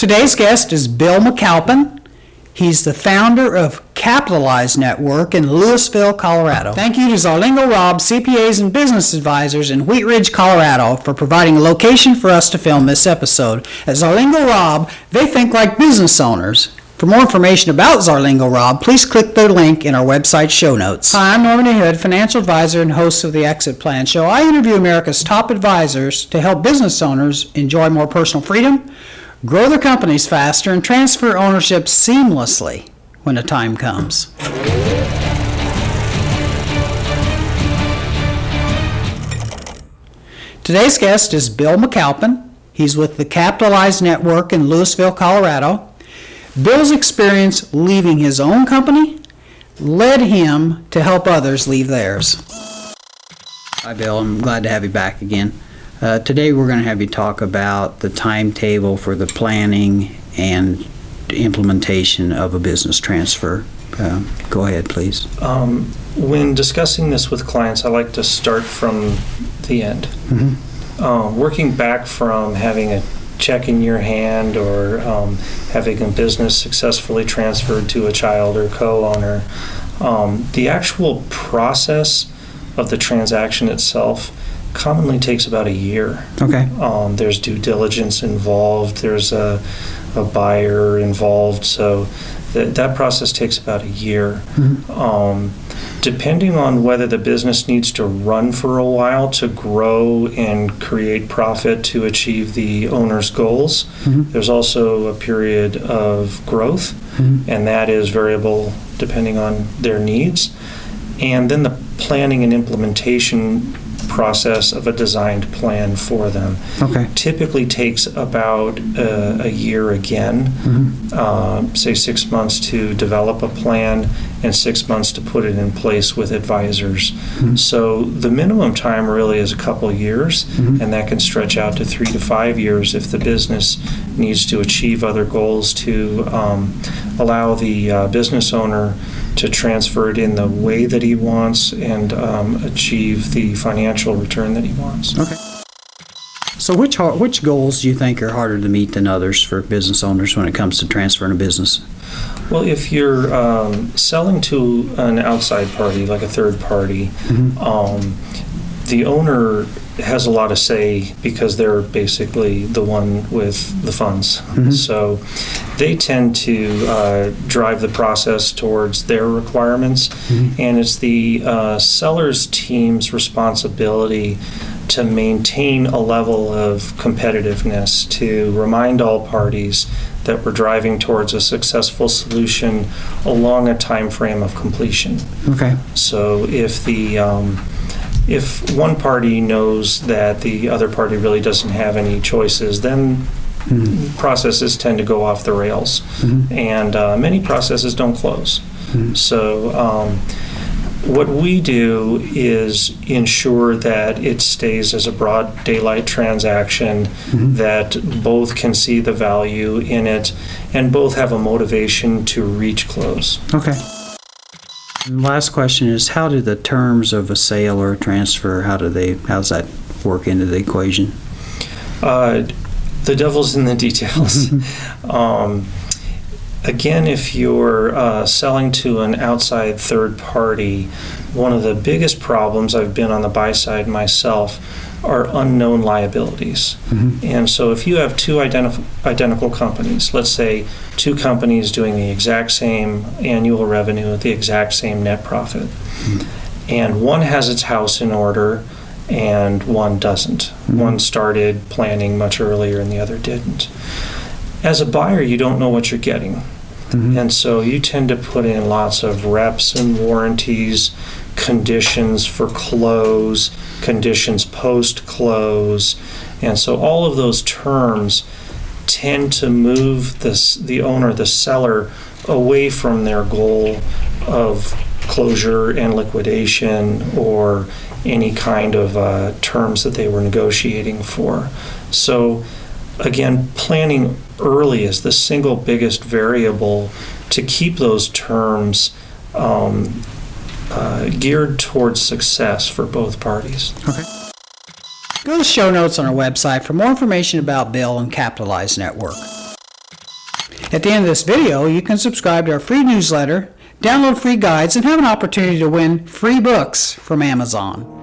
Today's guest is Bill McAlpin. He's the founder of Capitalize Network in Louisville, Colorado. Thank you to Zarlingo Robb, CPAs and Business Advisors in Wheat Ridge, Colorado, for providing a location for us to film this episode. At Zarlingo Robb, they think like business owners. For more information about Zarlingo Robb, please click their link in our website show notes. Hi, I'm Norman A. Hood, financial advisor and host of the Exit Plan Show. I interview America's top advisors to help business owners enjoy more personal freedom, grow their companies faster, and transfer ownership seamlessly when the time comes. Today's guest is Bill McAlpin. He's with the Capitalize Network in Louisville, Colorado. Bill's experience leaving his own company led him to help others leave theirs. Hi, Bill. I'm glad to have you back again. Today we're going to have you talk about the timetable for the planning and implementation of a business transfer. Go ahead, please. When discussing this with clients, I like to start from the end. Mm-hmm. Working back from having a check in your hand or having a business successfully transferred to a child or co-owner, the actual process of the transaction itself commonly takes about a year. Okay. There's due diligence involved. There's a buyer involved. So that process takes about a year. Mm-hmm. Depending on whether the business needs to run for a while to grow and create profit to achieve the owner's goals, mm-hmm. there's also a period of growth, mm-hmm. and that is variable depending on their needs. And then the planning and implementation process of a designed plan for them typically takes about a year again, mm-hmm. say 6 months to develop a plan and 6 months to put it in place with advisors. Mm-hmm. So the minimum time really is a couple of years, mm-hmm. and that can stretch out to 3 to 5 years if the business needs to achieve other goals to allow the business owner to transfer it in the way that he wants and achieve the financial return that he wants. Okay. So which goals do you think are harder to meet than others for business owners when it comes to transferring a business? Well, if you're selling to an outside party, like a third party, mm-hmm. The owner has a lot to say because they're basically the one with the funds. Mm-hmm. So they tend to drive the process towards their requirements, mm-hmm. and it's the seller's team's responsibility to maintain a level of competitiveness, to remind all parties that we're driving towards a successful solution along a time frame of completion. Okay. So if one party knows that the other party really doesn't have any choices, then mm-hmm. processes tend to go off the rails, mm-hmm. and many processes don't close. Mm-hmm. So what we do is ensure that it stays as a broad daylight transaction, mm-hmm. that both can see the value in it and both have a motivation to reach close. Okay. And last question is, how do the terms of a sale or a transfer, how does that work into the equation? The devil's in the details. Again, if you're selling to an outside third party, one of the biggest problems, I've been on the buy side myself, are unknown liabilities. Mm-hmm. And so if you have two identical companies, let's say two companies doing the exact same annual revenue, the exact same net profit, mm-hmm. and one has its house in order and one doesn't. Mm-hmm. One started planning much earlier and the other didn't. As a buyer, you don't know what you're getting. Mm-hmm. And so you tend to put in lots of reps and warranties, conditions for close, conditions post-close. And so all of those terms tend to move the owner, the seller, away from their goal of closure and liquidation or any kind of terms that they were negotiating for. So again, planning early is the single biggest variable to keep those terms geared towards success for both parties. Okay. Go to the show notes on our website for more information about Bill and Capitalize Network. At the end of this video, you can subscribe to our free newsletter, download free guides, and have an opportunity to win free books from Amazon.